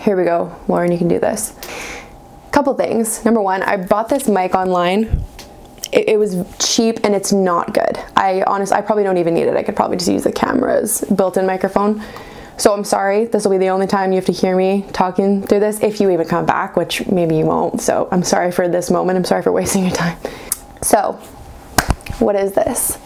Here we go, Lauren, you can do this. Couple things. Number one, I bought this mic online. It was cheap and it's not good. I probably don't even need it. I could probably just use the camera's built-in microphone. So I'm sorry, this will be the only time you have to hear me talking through this, if you even come back, which maybe you won't. So I'm sorry for this moment. I'm sorry for wasting your time. So what is this?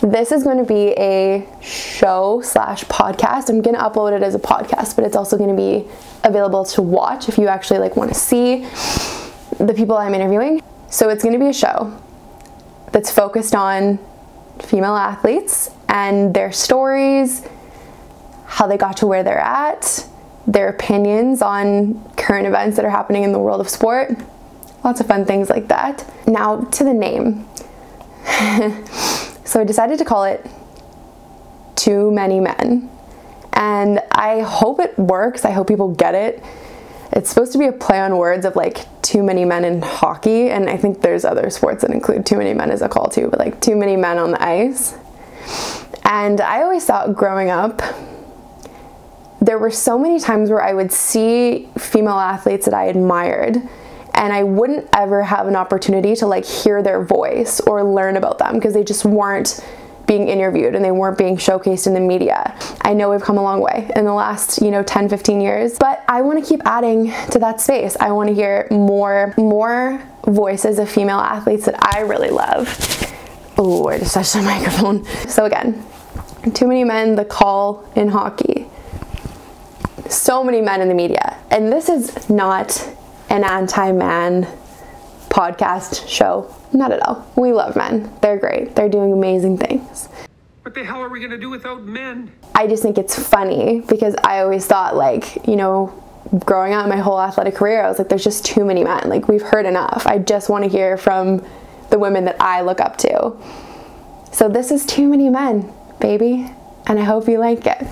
This is going to be a show slash podcast. I'm going to upload it as a podcast, but it's also going to be available to watch if you actually like want to see the people I'm interviewing. So it's going to be a show that's focused on female athletes and their stories, how they got to where they're at, their opinions on current events that are happening in the world of sport. Lots of fun things like that. Now to the name. So I decided to call it Too Many Men. And I hope it works. I hope people get it. It's supposed to be a play on words of like too many men in hockey. And I think there's other sports that include too many men as a call too, but like too many men on the ice. And I always thought growing up, there were so many times where I would see female athletes that I admired and I wouldn't ever have an opportunity to like hear their voice or learn about them because they just weren't being interviewed and they weren't being showcased in the media. I know we've come a long way in the last, 10, 15 years, but I want to keep adding to that space. I want to hear more voices of female athletes that I really love. Oh, I just touched the microphone. So again, too many men, the call in hockey. So many men in the media. And this is not an anti-man podcast show. Not at all. We love men. They're great. They're doing amazing things. What the hell are we going to do without men? I just think it's funny because I always thought growing up my whole athletic career, I was like, there's just too many men. Like, we've heard enough. I just want to hear from the women that I look up to. So this is Too Many Men, baby. And I hope you like it.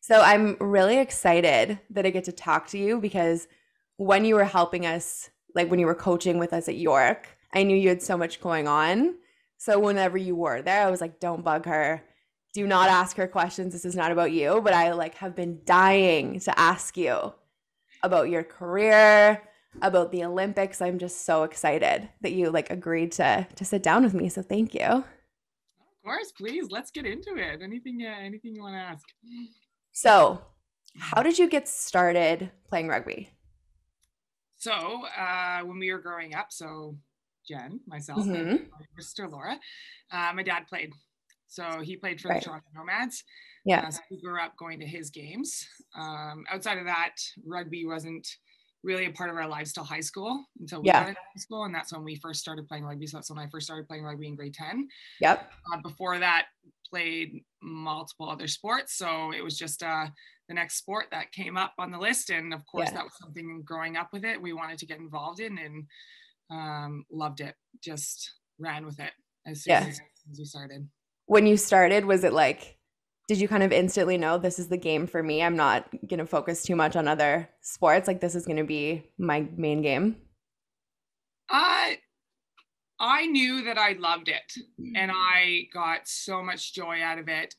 So I'm really excited that I get to talk to you because when you were helping us, like when you were coaching with us at York, I knew you had so much going on. So whenever you were there, I was like, don't bug her. Do not ask her questions. This is not about you. But I have been dying to ask you about your career, about the Olympics. I'm just so excited that you agreed to sit down with me. So thank you. Of course, please. Let's get into it. Anything you want to ask? So, how did you get started playing rugby? So, when we were growing up, Jen, myself, and my sister Laura, my dad played. So he played for the Toronto Nomads. Yeah. So we grew up going to his games. Outside of that, rugby wasn't really a part of our lives till high school until we got into high school, and that's when we first started playing rugby. So that's when I first started playing rugby in grade 10. Yep. Before that, played multiple other sports, so it was just the next sport that came up on the list, and of course that was something growing up with it we wanted to get involved in, and loved it. Just ran with it as soon as we started. When you started, was it did you kind of instantly know this is the game for me? I'm not gonna focus too much on other sports, this is gonna be my main game? I knew that I loved it, and I got so much joy out of it.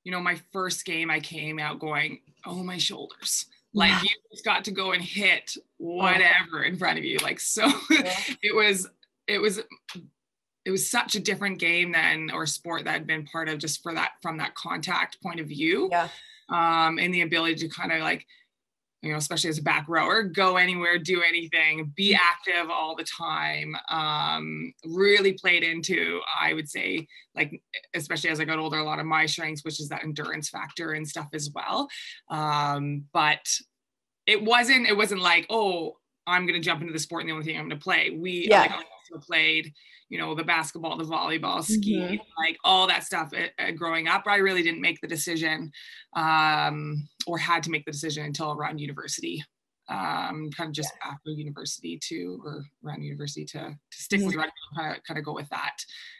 My first game, I came out going, oh, my shoulders. You just got to go and hit whatever in front of you. It was such a different game or sport that I'd been part of just from that contact point of view. Yeah. And the ability to kind of especially as a back rower, go anywhere, do anything, be active all the time, really played into, I would say, especially as I got older, a lot of my strengths, which is that endurance factor and stuff as well. But it wasn't like, oh, I'm going to jump into the sport and the only thing I'm going to play. I also played, the basketball, the volleyball, ski, all that stuff growing up. I really didn't make the decision or had to make the decision until around university kind of just after university or around university to stick with rugby, kind of go with that.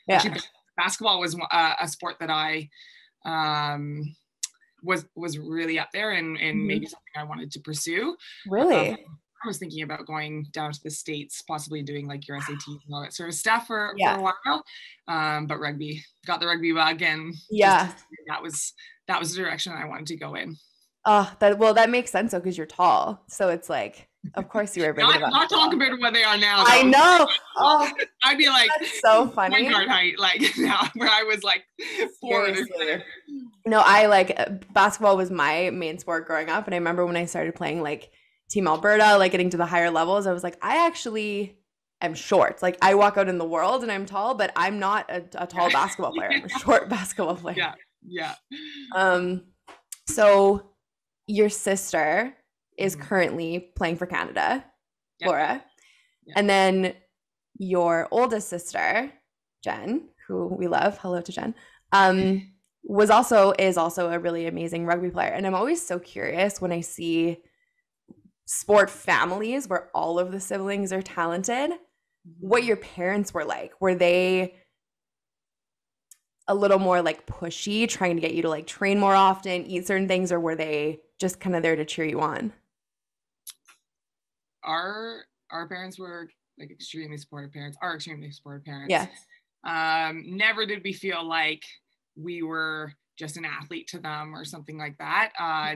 Yeah. Actually, basketball was a sport that I was really up there and maybe something I wanted to pursue. Really? I was thinking about going down to the States, possibly doing like your SATs and all that sort of stuff for a while. But got the rugby bug, and that was the direction I wanted to go in. That makes sense though, because you're tall. So it's like, of course you were big. Not talk about what they are now. I know. Oh, I'd be like, that's so funny. Point guard height, like now, where I was like 4. No, I like basketball was my main sport growing up, and I remember when I started playing like Team Alberta, like getting to the higher levels, I was like, I actually am short. Like I walk out in the world and I'm tall, but I'm not a tall basketball player. I'm a short basketball player. Yeah. So your sister is currently playing for Canada, Laura. Yeah. And then your oldest sister, Jen, who we love, hello to Jen, is also a really amazing rugby player. And I'm always so curious when I see sport families where all of the siblings are talented, what your parents were like. Were they a little more like pushy, trying to get you to like train more often, eat certain things, or were they just kind of there to cheer you on? Our parents were like extremely supportive parents. Yeah. Never did we feel like we were just an athlete to them or something like that.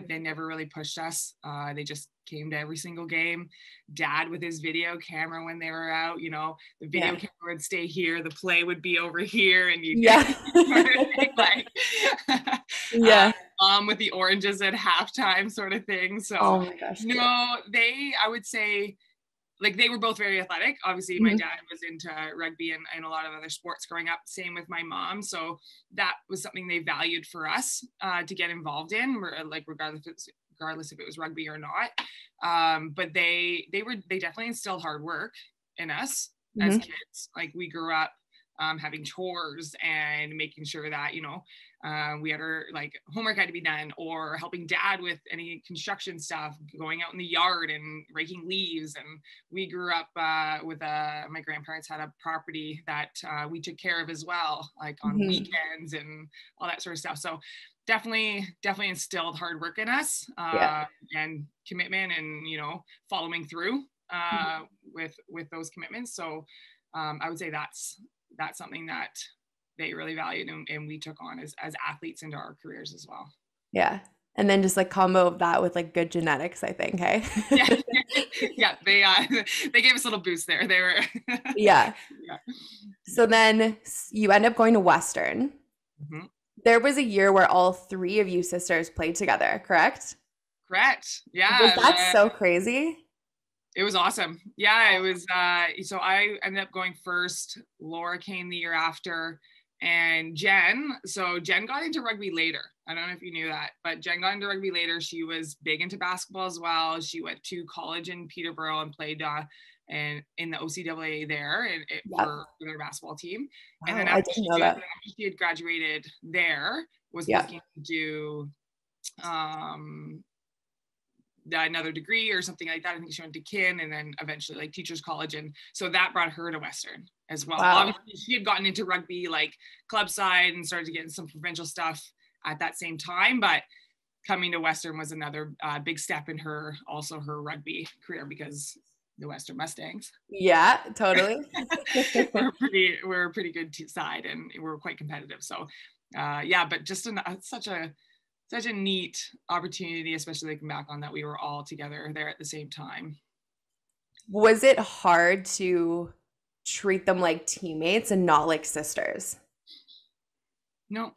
They never really pushed us. They just came to every single game. Dad with his video camera when they were out, the video camera would stay here, the play would be over here, and mom with the oranges at halftime sort of thing. So oh my gosh, I would say, like, they were both very athletic. Obviously, my dad was into rugby and a lot of other sports growing up. Same with my mom. So that was something they valued for us to get involved in, like regardless if it was rugby or not. But they definitely instilled hard work in us as kids. Like we grew up having chores and making sure that, we had our like homework had to be done, or helping dad with any construction stuff, going out in the yard and raking leaves. And we grew up with my grandparents had a property that we took care of as well, like on weekends and all that sort of stuff. So definitely instilled hard work in us, and commitment, and following through with those commitments. So I would say that's something that they really valued, and we took on as athletes into our careers as well. Yeah. And then just like combo of that with like good genetics, I think, hey? Yeah, they gave us a little boost there. They were yeah. So then you end up going to Western. There was a year where all 3 of you sisters played together, correct? Correct. Yeah. Was that so crazy? It was awesome. Yeah, it was. So I ended up going first. Laura came the year after, and Jen got into rugby later. I don't know if you knew that, but Jen got into rugby later. She was big into basketball as well. She went to college in Peterborough and played in the OCAA there for their basketball team. Wow, and then after she had graduated there, was looking to do another degree or something like that. I think she went to Kin, and then eventually like teachers college, and so that brought her to Western as well. Wow. Obviously she had gotten into rugby like club side and started to get into some provincial stuff at that same time, but coming to Western was another big step in her rugby career, because the Western Mustangs, yeah, totally, we're a pretty good side, and we're quite competitive. So but just such a neat opportunity, especially looking back on that we were all together there at the same time. Was it hard to treat them like teammates and not like sisters? No?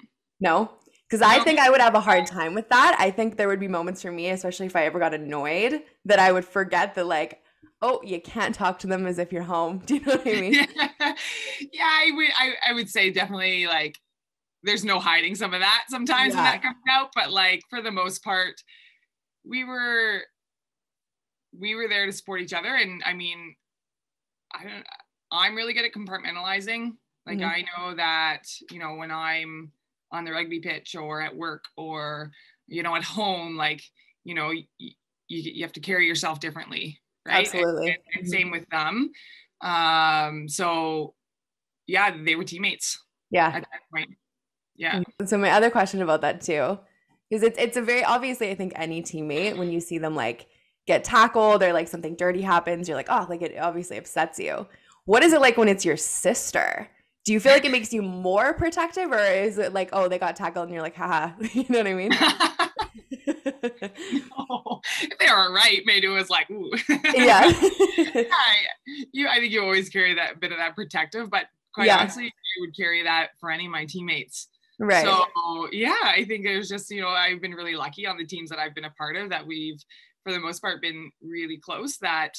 Because I think I would have a hard time with that. I think there would be moments for me, especially if I ever got annoyed, that I would forget that, like, oh, you can't talk to them as if you're home. Do you know what I mean? I would say definitely, like, there's no hiding some of that sometimes when that comes out, but like for the most part, we were there to support each other. And I mean, I'm really good at compartmentalizing. Like I know that, when I'm on the rugby pitch or at work or, at home, like, you have to carry yourself differently, right? Absolutely. And same with them. So yeah, they were teammates. Yeah. At that point. Yeah. So my other question about that too, because it's a very, obviously I think any teammate, when you see them like get tackled or like something dirty happens, you're like, oh, like it obviously upsets you. What is it like when it's your sister? Do you feel like it makes you more protective, or is it like, oh, they got tackled and you're like, haha, you know what I mean? No, if they were right, maybe it was like, ooh. Yeah. I think you always carry that bit of that protective, but quite honestly, I would carry that for any of my teammates. Right. So yeah, I think it was just, I've been really lucky on the teams that I've been a part of, that we've, for the most part, been really close, that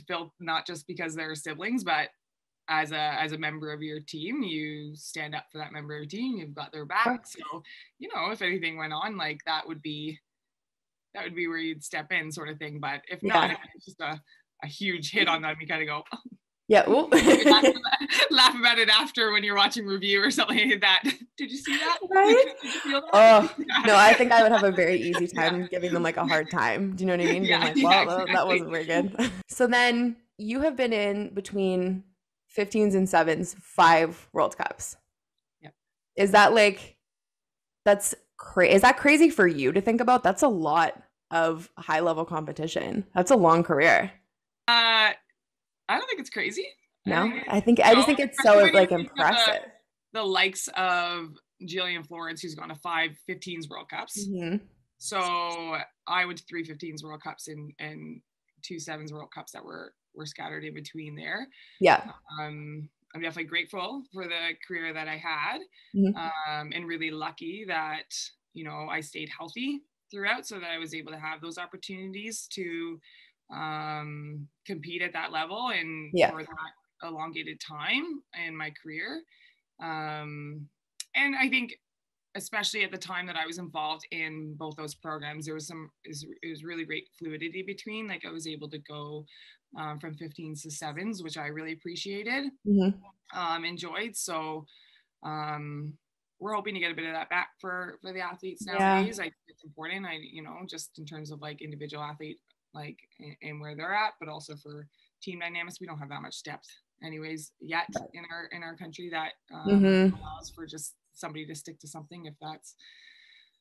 felt not just because they're siblings, but as a member of your team, you stand up for that member of your team, you've got their back. So, if anything went on, like that would be where you'd step in, sort of thing. But if not, if it's just a huge hit on them, you kind of go, yeah, laugh about it after when you're watching review or something like that. Did you see that? Right? Did you feel that? Oh, no, I think I would have a very easy time giving them like a hard time. Do you know what I mean? Being like, well, exactly. That wasn't very good. So then you have been in between 15s and 7s, 5 World Cups. Yeah. Is that like, is that crazy for you to think about? That's a lot of high level competition. That's a long career. I don't think it's crazy. No, I just think it's so like impressive. The likes of Jillian Florence, who's gone to 5 15s World Cups. Mm-hmm. So I went to 3 15s World Cups and 2 7s World Cups that were scattered in between there. Yeah. I'm definitely grateful for the career that I had, and really lucky that, I stayed healthy throughout, so that I was able to have those opportunities to compete at that level and for that elongated time in my career. And I think, especially at the time that I was involved in both those programs, there was it was really great fluidity between, like I was able to go from 15s to 7s, which I really appreciated, enjoyed. So we're hoping to get a bit of that back for the athletes nowadays. I think it's important, just in terms of like individual athlete, like and where they're at, but also for team dynamics. We don't have that much depth anyways yet in our country that allows for just somebody to stick to something, if that's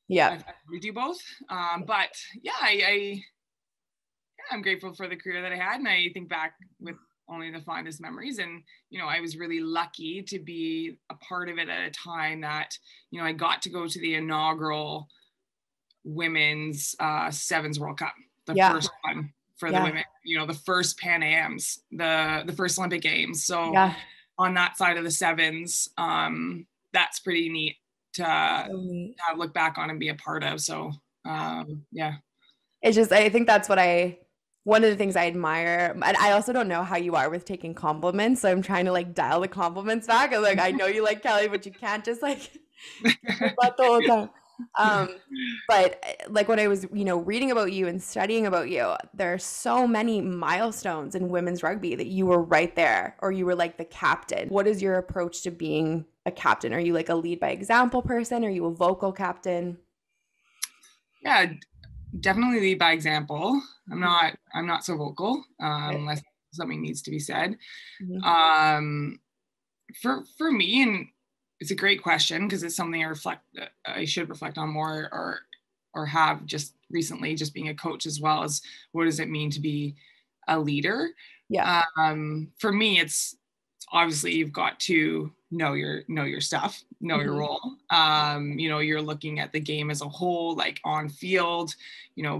we do both. But yeah, I'm grateful for the career that I had, and I think back with only the fondest memories. And I was really lucky to be a part of it at a time that I got to go to the inaugural women's 7s World Cup, the first one for the women, the first Pan Ams, the first Olympic Games. So on that side of the 7s, that's pretty neat to look back on and be a part of. So it's just, I think that's one of the things I admire. And I also don't know how you are with taking compliments, so I'm trying to like dial the compliments back. I'm like, I know you like Kelly, but you can't just like about the whole time. But like when I was, reading about you and studying about you, there are so many milestones in women's rugby that you were right there, or you were like the captain. What is your approach to being a captain? Are you like a lead by example person? Are you a vocal captain? Yeah, definitely lead by example. I'm not so vocal, unless something needs to be said. For me, and it's a great question because it's something I should reflect on more, or have just recently, just being a coach as well, as what does it mean to be a leader? Yeah. For me, it's obviously you've got to know your stuff, know your role. You're looking at the game as a whole, like on field,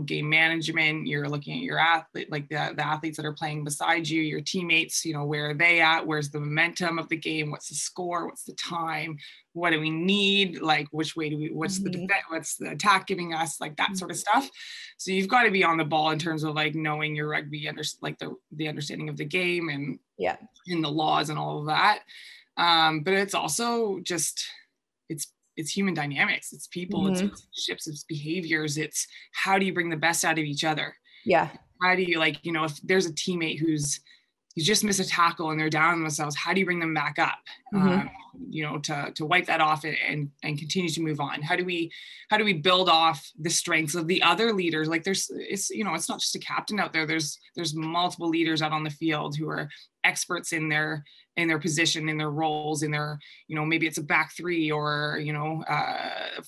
game management. You're looking at your athlete, like the athletes that are playing beside you, your teammates, where are they at? Where's the momentum of the game? What's the score? What's the time? What do we need? Like, which way what's the defense? What's the attack giving us? Like that sort of stuff. So you've got to be on the ball in terms of like knowing your rugby, like the understanding of the game and in the laws and all of that. But it's also just, it's human dynamics. It's people, it's relationships, it's behaviors. It's how do you bring the best out of each other? Yeah. How do you if there's a teammate who's you just miss a tackle and they're down on themselves. How do you bring them back up? To wipe that off and continue to move on? How do we build off the strengths of the other leaders? Like it's not just a captain out there. There's multiple leaders out on the field who are experts in their position, in their roles, in their, maybe it's a back three or,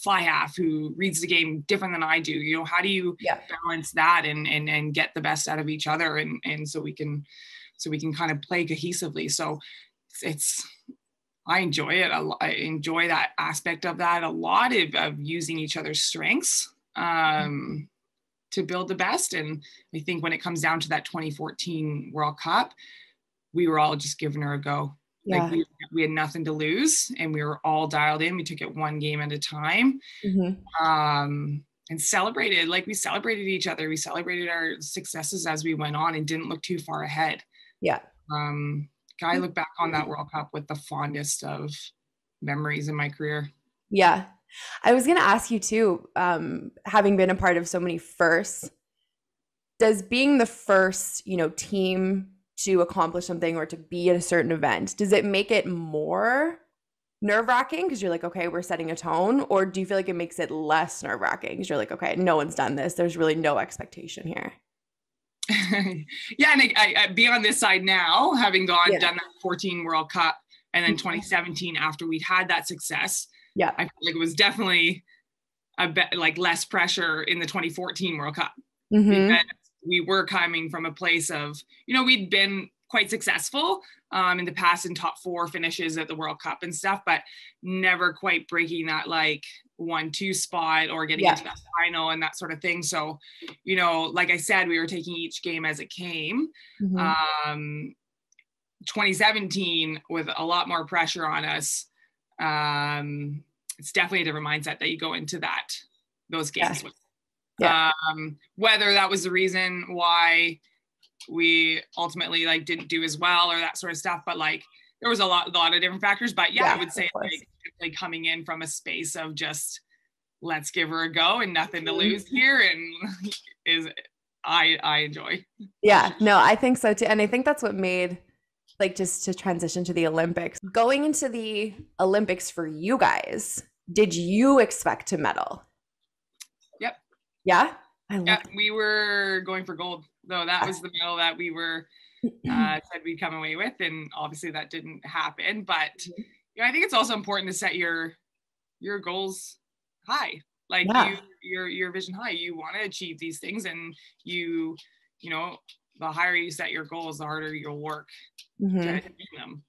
fly half who reads the game different than I do. How do you balance that and get the best out of each other? And so we can kind of play cohesively. So I enjoy it. I enjoy that aspect of that a lot of using each other's strengths to build the best. And I think when it comes down to that 2014 World Cup, we were all just giving her a go. Yeah. Like we had nothing to lose and we were all dialed in. We took it one game at a time and celebrated. Like we celebrated each other. We celebrated our successes as we went on and didn't look too far ahead. Yeah. I look back on that World Cup with the fondest of memories in my career. Yeah. I was going to ask you too, having been a part of so many firsts, does being the first, team to accomplish something or to be at a certain event, does it make it more nerve-wracking because you're like, okay, we're setting a tone? Or do you feel like it makes it less nerve-wracking because you're like, okay, no one's done this. There's really no expectation here. Yeah, and I be on this side now, having done that 14 World Cup and then 2017 after we'd had that success. Yeah, I feel like it was definitely a bit like less pressure in the 2014 World Cup because we were coming from a place of, we'd been quite successful in the past in top 4 finishes at the World Cup and stuff, but never quite breaking that like 1-2 spot or getting into that final and that sort of thing. So, like I said, we were taking each game as it came. 2017 with a lot more pressure on us. It's definitely a different mindset that you go into those games with. Yeah. Whether that was the reason why we ultimately like didn't do as well or that sort of stuff, but like there was a lot of different factors. But I would say like coming in from a space of just let's give her a go and nothing to lose here, and I enjoy. Yeah, no, I think so too, and I think that's what made, like, just to transition to the Olympics. Going into the Olympics for you guys, did you expect to medal? Yep. Yeah? We were going for gold, though. That was the medal that we were said we'd come away with, and obviously that didn't happen. But I think it's also important to set your goals high, like your vision high. You want to achieve these things, and the higher you set your goals, the harder you'll work to achieve them.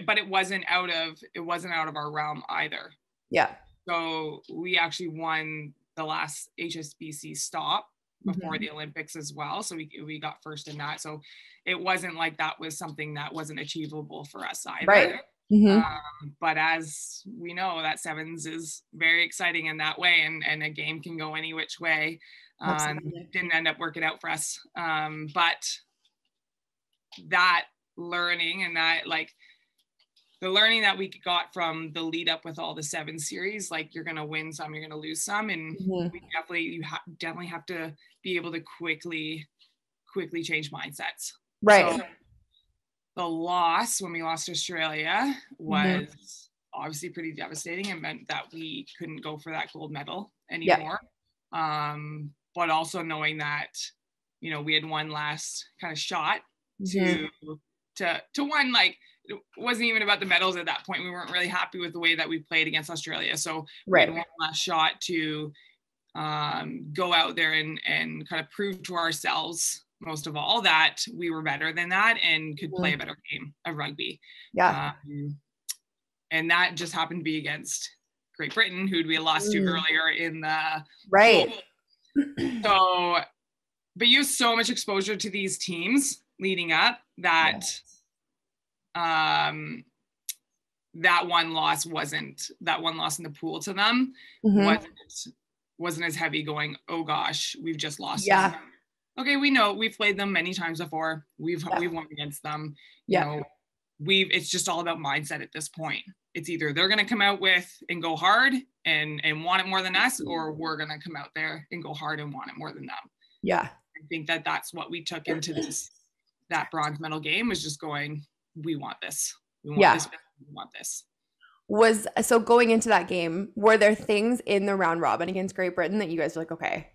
But it wasn't out of our realm either. Yeah. So we actually won the last HSBC stop before the Olympics as well. So we got first in that. So it wasn't like that was something that wasn't achievable for us either. Right. But as we know, that sevens is very exciting in that way, and a game can go any which way. Didn't end up working out for us. But that learning and that, like, the learning that we got from the lead up with all the 7 series, like, you're going to win some, you're going to lose some. And we definitely have to be able to quickly change mindsets. Right. So the loss, when we lost Australia, was obviously pretty devastating. It meant that we couldn't go for that gold medal anymore. But also knowing that, we had one last kind of shot to one, like, it wasn't even about the medals at that point. We weren't really happy with the way that we played against Australia. So we had one last shot to go out there and kind of prove to ourselves, most of all, that we were better than that and could play a better game of rugby. Yeah. And that just happened to be against Great Britain, who we lost to earlier in the So, but you have so much exposure to these teams leading up that that one loss in the pool to them wasn't as heavy, going, oh gosh, we've just lost them. Okay, we know we've played them many times before. We've won against them. It's just all about mindset at this point. It's either they're going to come out with and go hard and want it more than us, or we're going to come out there and go hard and want it more than them. Yeah. I think that's what we took into this that bronze medal game was just going, we want this. We want this. We want this. So going into that game, were there things in the round robin against Great Britain that you guys were like, okay,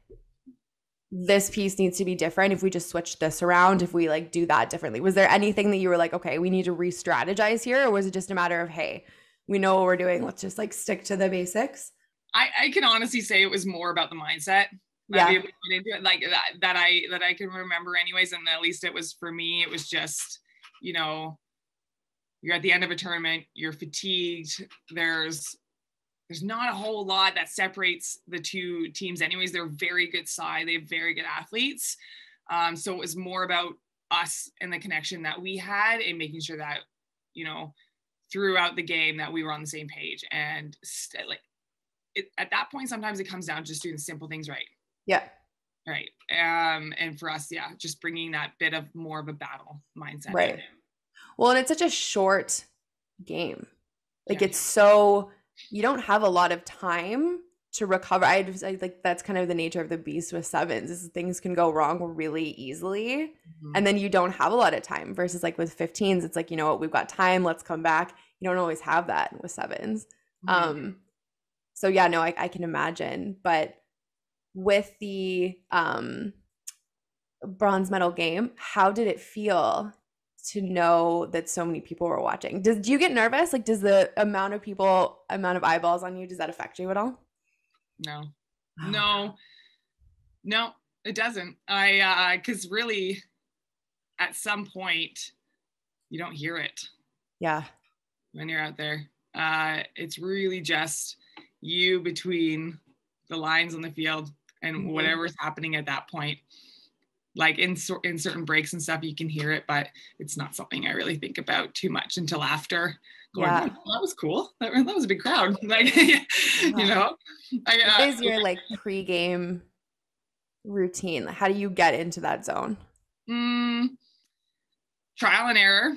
this piece needs to be different if we just switch this around, if we like do that differently? Was there anything that you were like, okay, we need to re-strategize here? Or was it just a matter of, hey, we know what we're doing, let's just like stick to the basics? I can honestly say it was more about the mindset. Yeah. Like that I can remember anyways. And at least it was for me, it was just, you know, you're at the end of a tournament, you're fatigued. There's not a whole lot that separates the two teams anyways. They're a very good side. They have very good athletes. So it was more about us and the connection that we had and making sure that, you know, throughout the game that we were on the same page. And at that point, sometimes it comes down to just doing simple things right. Yeah. Right. And for us, yeah, just bringing that bit of more of a battle mindset. Right. Well, and it's such a short game. Like it's so, you don't have a lot of time to recover. I like that's kind of the nature of the beast with sevens, is things can go wrong really easily. And then you don't have a lot of time versus like with 15s, it's like, you know what, we've got time, let's come back. You don't always have that with sevens. So yeah, no, I can imagine. But with the bronze medal game, how did it feel to know that so many people were watching? Do you get nervous? Like, does the amount of eyeballs on you, does that affect you at all? No, it doesn't. Because really, at some point, you don't hear it. Yeah. When you're out there, it's really just you between the lines on the field and whatever's happening at that point. Like in certain breaks and stuff, you can hear it, but it's not something I really think about too much until after. Going, oh, that was cool. That was a big crowd. Like, you know. What is your like pre-game routine? How do you get into that zone? Trial and error.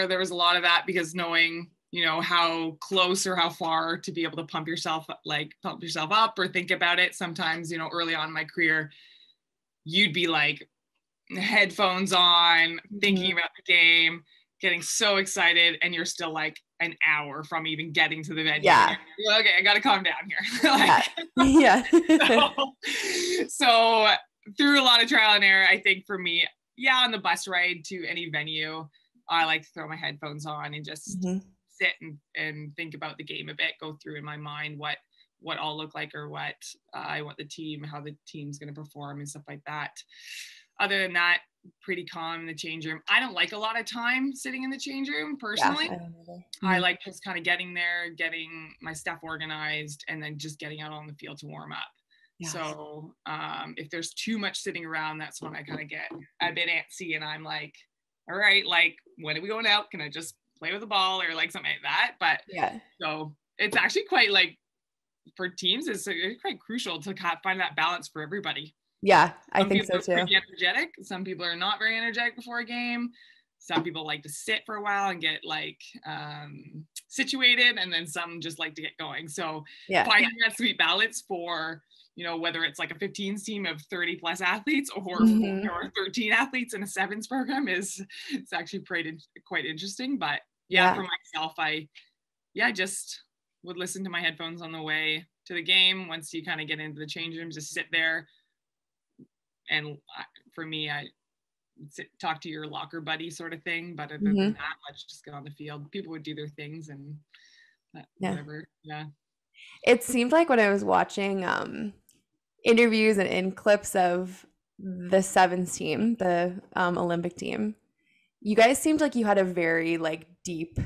There was a lot of that because knowing, you know, how close or how far to be able to pump yourself up or think about it. Sometimes, you know, early on in my career, you'd be like headphones on, thinking about the game, getting so excited, and you're still like an hour from even getting to the venue. Yeah. Okay, I gotta calm down here. So through a lot of trial and error, I think for me, on the bus ride to any venue, I like to throw my headphones on and just sit and think about the game a bit, go through in my mind what all look like or what I want how the team's going to perform and stuff like that. Other than that, pretty calm in the change room. I don't like a lot of time sitting in the change room personally. I like just kind of getting there, getting my stuff organized, and then just getting out on the field to warm up. So if there's too much sitting around, that's when I kind of get a bit antsy and I'm like, all right, like when are we going out? Can I just play with the ball or like something like that? But so it's actually quite like, for teams, it's quite crucial to find that balance for everybody. Yeah, I think so too. Some people are pretty energetic. Some people are not very energetic before a game. Some people like to sit for a while and get like situated, and then some just like to get going. So finding that sweet balance for, you know, whether it's like a 15s team of 30 plus athletes or 13 athletes in a sevens program it's actually quite interesting. But for myself, I just would listen to my headphones on the way to the game. Once you kind of get into the change rooms, just sit there. And for me, I talk to your locker buddy sort of thing. But other than that, let's just get on the field. People would do their things and whatever. Yeah. It seemed like when I was watching interviews and clips of the sevens team, the Olympic team, you guys seemed like you had a very like deep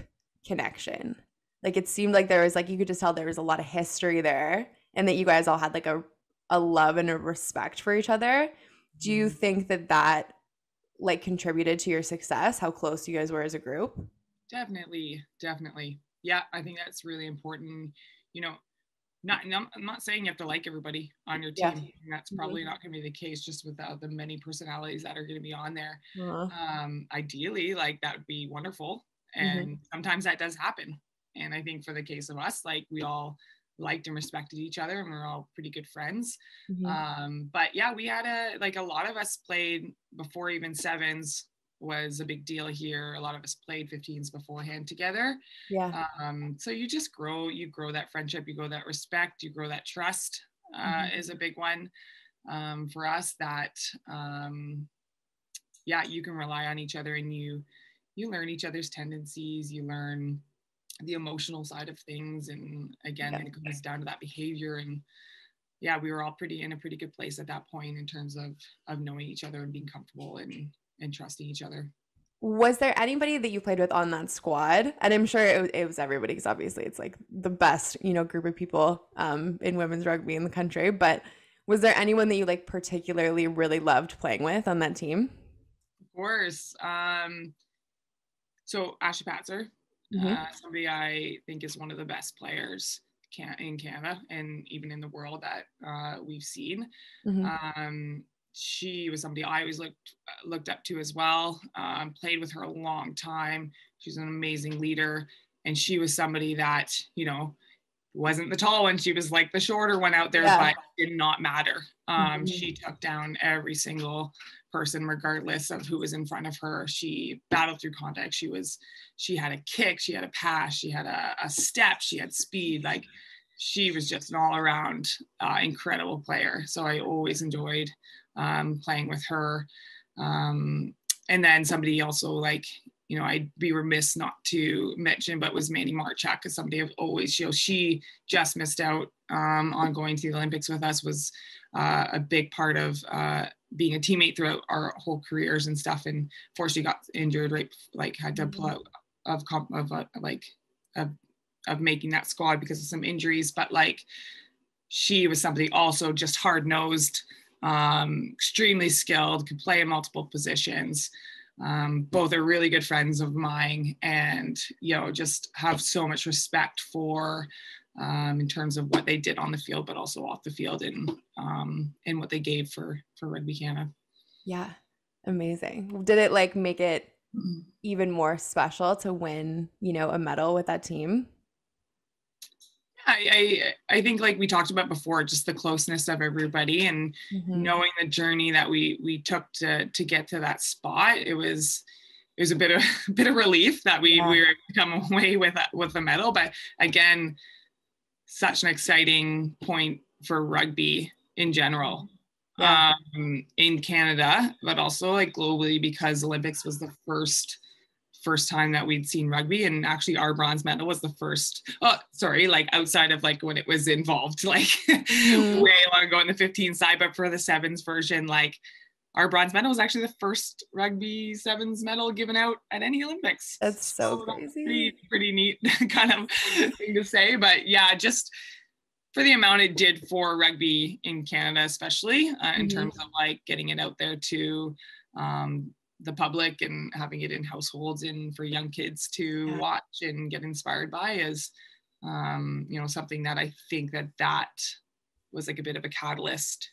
connection. Like it seemed like there was like, you could just tell there was a lot of history there and that you guys all had like a love and a respect for each other. Do you think that like contributed to your success, how close you guys were as a group? Definitely. Yeah, I think that's really important. You know, I'm not saying you have to like everybody on your team. That's probably not going to be the case just without the many personalities that are going to be on there. Ideally, like that would be wonderful. And sometimes that does happen. And I think for the case of us, like we all liked and respected each other and we're all pretty good friends. But yeah, we had a lot of us played before even sevens was a big deal here. A lot of us played 15s beforehand together. Yeah. So you just grow that friendship, you grow that respect, you grow that trust, is a big one, for us, that, you can rely on each other, and you learn each other's tendencies, you learn the emotional side of things. And again, it comes down to that behavior. And we were all in a pretty good place at that point in terms of knowing each other and being comfortable and trusting each other. Was there anybody that you played with on that squad? And I'm sure it was everybody, because obviously it's like the best, group of people in women's rugby in the country. But was there anyone that you like particularly really loved playing with on that team? Of course. So Ashley Patzer, somebody I think is one of the best players in Canada and even in the world that we've seen. She was somebody I always looked up to as well. Played with her a long time. She's an amazing leader, and she was somebody that wasn't the tall one. She was like the shorter one out there, but did not matter. She took down every single person, regardless of who was in front of her. She battled through contact. She had a kick, she had a pass, she had a step, she had speed. Like, she was just an all around incredible player. So I always enjoyed playing with her. And then somebody also, I'd be remiss not to mention, but was Mandy Marchak, because somebody I've always, she just missed out on going to the Olympics with us, was a big part of being a teammate throughout our whole careers and stuff. And before she got injured, right, had to pull out of making that squad because of some injuries. But she was somebody also just hard-nosed, extremely skilled, could play in multiple positions. Both are really good friends of mine, and just have so much respect for in terms of what they did on the field, but also off the field, and what they gave for Rugby Canada. Yeah, amazing. Did it make it even more special to win a medal with that team? I think, like we talked about before, just the closeness of everybody, and knowing the journey that we took to get to that spot. It was a bit of relief that we were able to come away with the medal. But again, such an exciting point for rugby in general, in Canada, but also globally, because Olympics was the first time that we'd seen rugby. And actually our bronze medal was the first, outside of when it was involved, way long ago in the 15 side, but for the sevens version, our bronze medal was actually the first rugby sevens medal given out at any Olympics. That's so crazy. Pretty neat kind of thing to say. But yeah, just for the amount it did for rugby in Canada, especially in terms of getting it out there to the public and having it in households and for young kids to watch and get inspired by, is something that I think that was a bit of a catalyst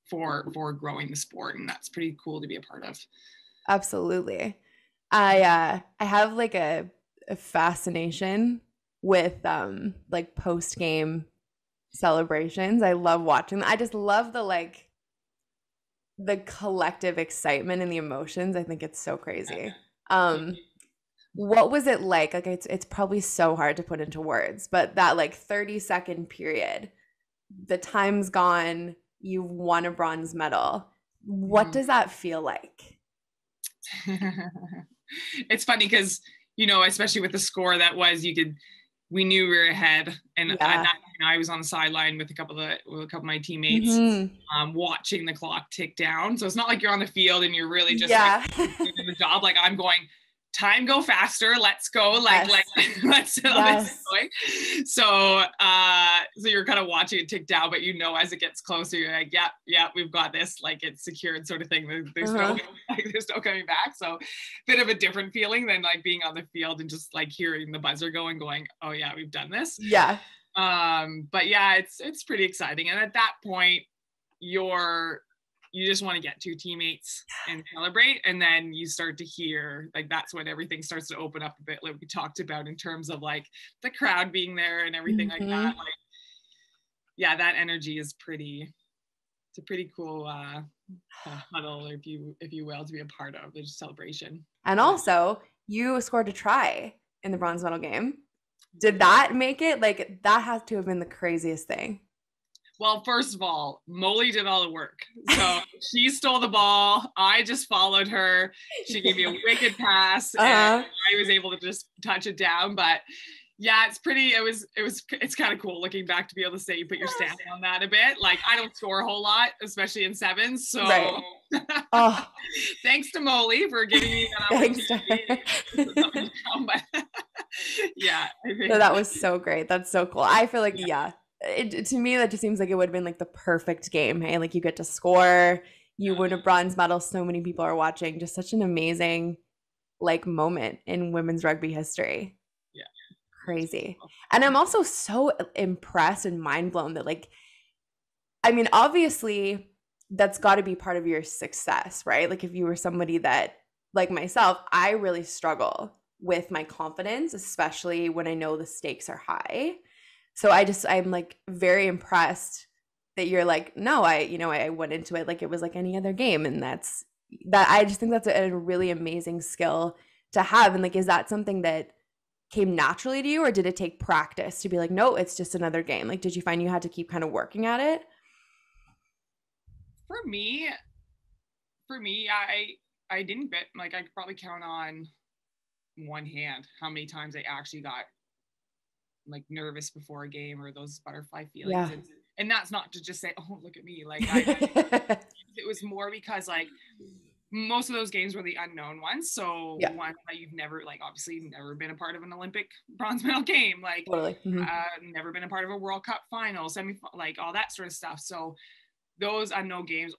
for growing the sport, and that's pretty cool to be a part of. Absolutely. I have a fascination with post-game celebrations. I love watching them. I just love the collective excitement and the emotions. I think it's so crazy. What was it like? It's probably so hard to put into words, but that 30-second period, the time's gone, you've won a bronze medal. What does that feel like? It's funny because, especially with the score that was, we knew we were ahead, and at that point, I was on the sideline with a couple of my teammates, watching the clock tick down. So it's not like you're on the field and you're really just doing the job. I'm going, time go faster, let's go, let's going. So you're kind of watching it tick down, but as it gets closer, you're like, yeah, we've got this, it's secured, sort of thing. There's no coming back. So bit of a different feeling than being on the field and just hearing the buzzer going, oh yeah, we've done this. But yeah, it's pretty exciting. And at that point, you just want to get to your teammates and celebrate. And then you start to hear, that's when everything starts to open up a bit, like we talked about, in terms of the crowd being there and everything like that. Yeah, that energy is pretty it's a pretty cool huddle, if you will, to be a part of the celebration. And also, you scored a try in the bronze medal game. Did that make it? Like, that has to have been the craziest thing. Well, first of all, Molly did all the work. So she stole the ball. I just followed her. She gave me a wicked pass, and I was able to just touch it down. But yeah, it's kind of cool looking back to be able to say you put your stamp on that a bit. Like, I don't score a whole lot, especially in sevens. So oh. Thanks to Molly for giving me that opportunity. Yeah. No, that was so great. That's so cool. I feel like, to me, that just seems like it would have been like the perfect game. Hey, like you get to score, you win a bronze medal. So many people are watching. Just such an amazing like moment in women's rugby history. Yeah. Crazy. And I'm also so impressed and mind blown that like, I mean, obviously that's got to be part of your success, right? Like if you were somebody that, like myself, I really struggle with my confidence, especially when I know the stakes are high. So I'm like very impressed that you're like, no, I went into it like it was like any other game. And I just think that's a really amazing skill to have. And like, is that something that came naturally to you, or did it take practice to be like, no, it's just another game? Like, did you find you had to keep kind of working at it? For me, I didn't bet, like I could probably count on one hand how many times I actually got like nervous before a game, or those butterfly feelings. Yeah. And that's not to just say, oh, look at me. Like it was more because like most of those games were the unknown ones. So one that you've never, like obviously never been a part of an Olympic bronze medal game, like totally. never been a part of a World Cup final, like all that sort of stuff. So those unknown games,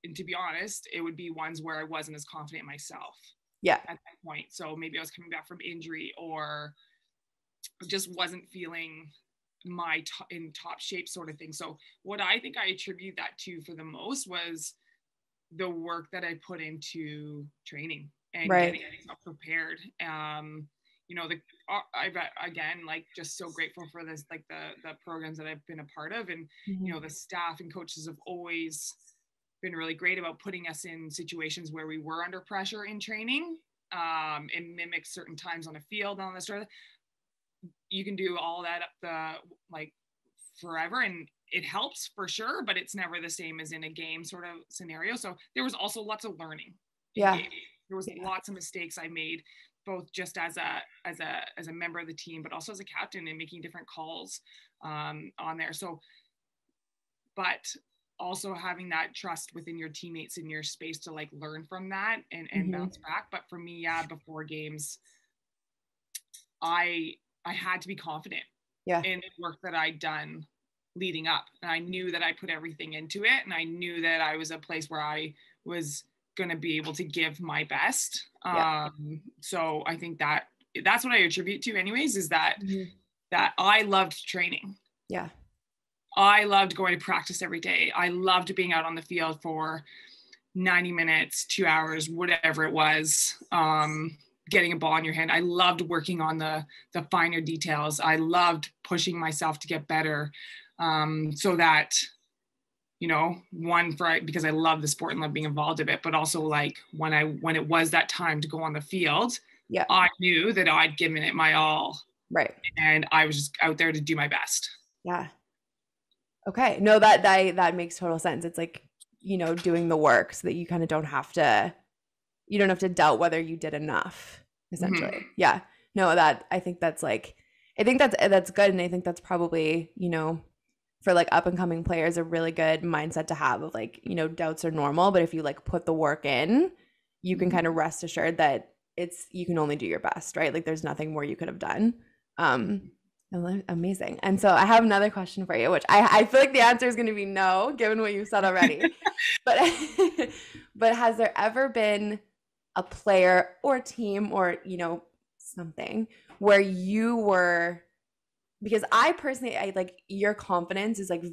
and to be honest, it would be ones where I wasn't as confident myself. Yeah. At that point. So maybe I was coming back from injury, or just wasn't feeling in top shape sort of thing. So what I think I attribute that to for the most was the work that I put into training and getting myself prepared. I've again, like just so grateful for this, like the programs that I've been a part of, and the staff and coaches have always been really great about putting us in situations where we were under pressure in training, and mimic certain times on a field and all this sort of. You can do all that like forever, and it helps for sure, but it's never the same as in a game sort of scenario. So there was also lots of learning. Yeah. There was lots of mistakes I made, both just as a member of the team, but also as a captain, and making different calls on there. So, but also having that trust within your teammates in your space to like learn from that and bounce back. But for me, before games, I had to be confident in the work that I'd done leading up. And I knew that I put everything into it, and I knew that I was a place where I was going to be able to give my best. So I think that's what I attribute to anyways, is that I loved training. Yeah. I loved going to practice every day. I loved being out on the field for 90 minutes, 2 hours, whatever it was, getting a ball in your hand. I loved working on the finer details. I loved pushing myself to get better, so that, because I love the sport and love being involved in it, but also like when it was that time to go on the field, I knew that I'd given it my all. Right. And I was just out there to do my best. Yeah. Okay. No, that makes total sense. It's like, doing the work so that you kind of don't have to doubt whether you did enough, essentially. Yeah. No, I think that's good. And I think that's probably, for like up and coming players, a really good mindset to have of like, doubts are normal, but if you like put the work in, you can kind of rest assured that you can only do your best, right? Like there's nothing more you could have done. Amazing. And so I have another question for you, which I feel like the answer is going to be no, given what you said already. but has there ever been a player or team or, something where you were, because I personally, like your confidence is like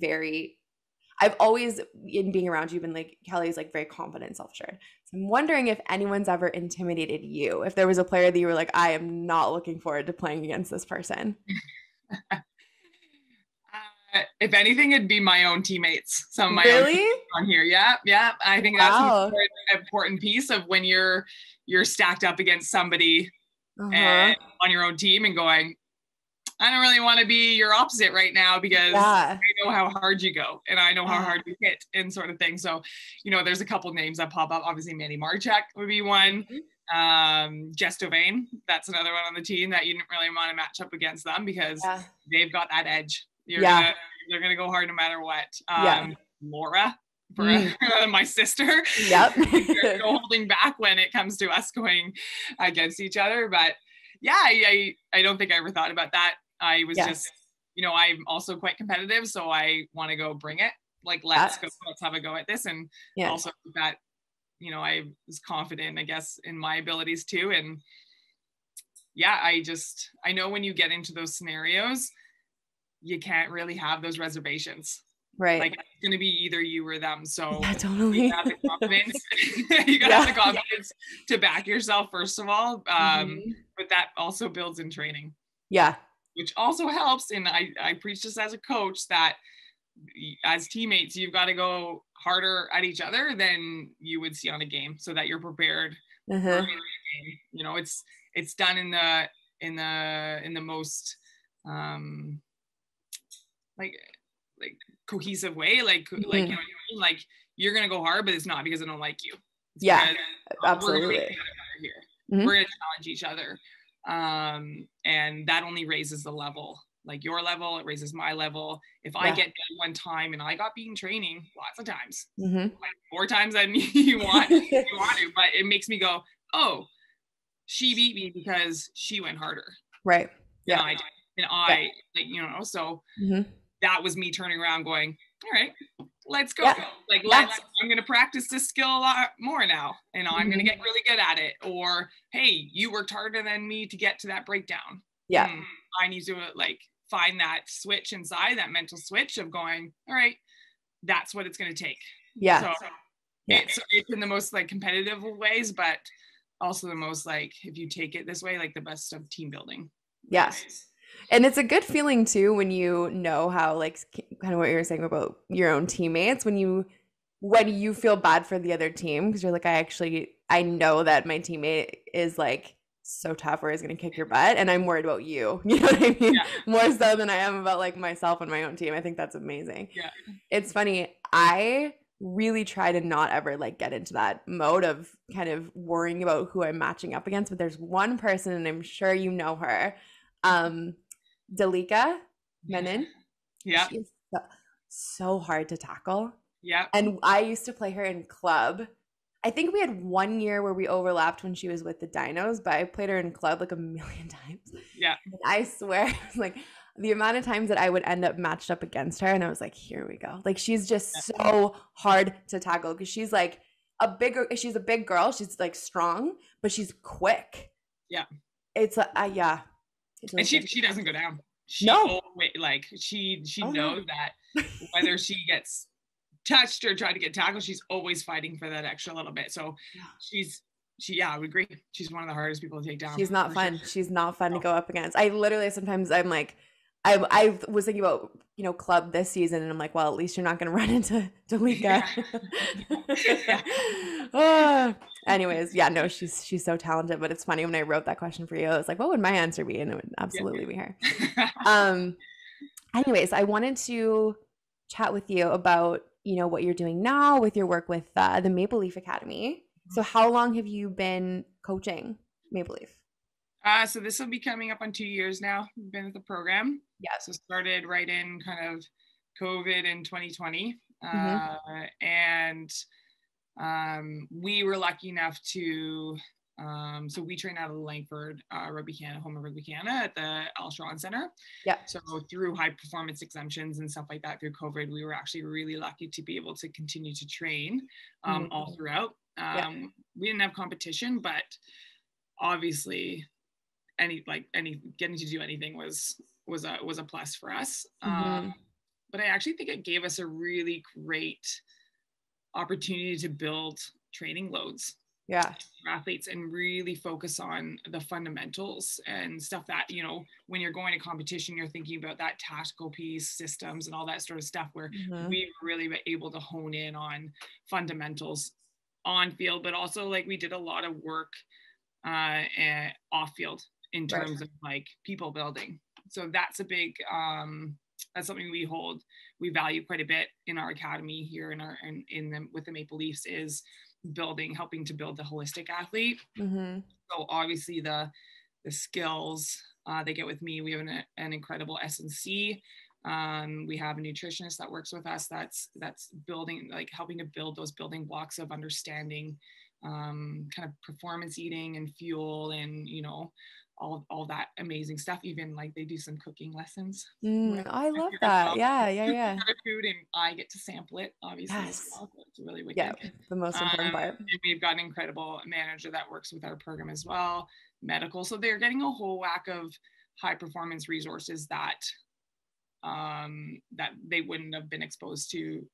I've always, in being around you, been like, Kelly's like very confident, self-assured. So I'm wondering if anyone's ever intimidated you, if there was a player that you were like, I am not looking forward to playing against this person. if anything, it'd be my own teammates. Some of my own teammates on here. Yeah. I think that's an important piece of when you're stacked up against somebody and on your own team and going, I don't really want to be your opposite right now because I know how hard you go and I know how hard you hit and sort of thing. So, there's a couple names that pop up. Obviously, Mandy Marchek would be one. Jess Dovain, that's another one on the team that you didn't really want to match up against them because they've got that edge. They're gonna go hard no matter what. Laura, my sister, no holding back when it comes to us going against each other. But I don't think I ever thought about that. I was just, I'm also quite competitive, so I want to go bring it. Like, let's have a go at this. And also that, I was confident, I guess, in my abilities too. And I know when you get into those scenarios, you can't really have those reservations. Right. Like, it's going to be either you or them. So totally. You have the confidence. You got to have the confidence to back yourself, first of all. But that also builds in training. Yeah. Which also helps. And I preach this as a coach that as teammates, you've got to go harder at each other than you would see on a game so that you're prepared for a game. It's done in the most like cohesive way, like you're gonna go hard, but it's not because I don't like you. It's absolutely. We're gonna challenge each other, and that only raises the level. Like your level, it raises my level. If I get done one time and I got beaten training lots of times, like 4 times than you want to, but it makes me go, oh, she beat me because she went harder. Right. Yeah. And I so that was me turning around going, all right, let's go. I'm going to practice this skill a lot more now. And I'm going to get really good at it. Or, hey, you worked harder than me to get to that breakdown. Yeah. I need to find that switch inside, that mental switch of going, all right, that's what it's going to take. Yeah. So it's in the most competitive ways, but also the most if you take it this way, the best of team building. Yes. And it's a good feeling too when you know how kind of what you were saying about your own teammates, when you feel bad for the other team because you're like, I know that my teammate is so tough or is going to kick your butt and I'm worried about you. You know what I mean? More so than I am about myself and my own team. I think that's amazing. Yeah. It's funny. I really try to not ever get into that mode of kind of worrying about who I'm matching up against. But there's one person, and I'm sure you know her, Dalika Menon. Yeah. She's so hard to tackle. Yeah. And I used to play her in club. I think we had 1 year where we overlapped when she was with the Dinos, but I played her in club 1 million times. Yeah. And I swear, it was the amount of times that I would end up matched up against her, and I was like, here we go. She's just so hard to tackle because she's she's a big girl. She's strong, but she's quick. Yeah. It's yeah. And she doesn't go down. She knows that whether she gets touched or tried to get tackled, she's always fighting for that extra little bit. So I would agree. She's one of the hardest people to take down. She's not fun. She's not fun to go up against. I literally sometimes I'm I was thinking about club this season, and I'm like, well, at least you're not going to run into Dalika. Anyways, no, she's so talented. But it's funny, when I wrote that question for you, I was like, what would my answer be? And it would absolutely be her. Anyways, I wanted to chat with you about what you're doing now with your work with the Maple Leaf Academy. So how long have you been coaching Maple Leaf? So this will be coming up on 2 years now. I've been with the program. Yeah. So started right in kind of COVID in 2020. And we were lucky enough to, so we train out of the Langford Rugby Canada, home of Rugby Canada at the Al Shawn Center. Yeah. So through high performance exemptions and stuff like that through COVID, we were actually really lucky to be able to continue to train all throughout. We didn't have competition, but obviously any getting to do anything was a plus for us. But I actually think it gave us a really great opportunity to build training loads. Yeah. athletes and really focus on the fundamentals and stuff that, you know, when you're going to competition, you're thinking about that tactical piece, systems and all that sort of stuff, where we've really been able to hone in on fundamentals on field, but also like we did a lot of work off field in terms of like people building. So that's a big that's something we value quite a bit in our academy here with the Maple Leafs, is helping to build the holistic athlete. So obviously the skills they get with me, we have an incredible S&C. We have a nutritionist that works with us that's building, like helping to build those building blocks of understanding kind of performance eating and fuel and, you know, all that amazing stuff. Even like they do some cooking lessons. I love that. Yeah. Food, and I get to sample it, obviously. Yes. As well. So it's really wicked. Yeah, the most important part. And we've got an incredible manager that works with our program as well, medical. So they're getting a whole whack of high performance resources that that they wouldn't have been exposed to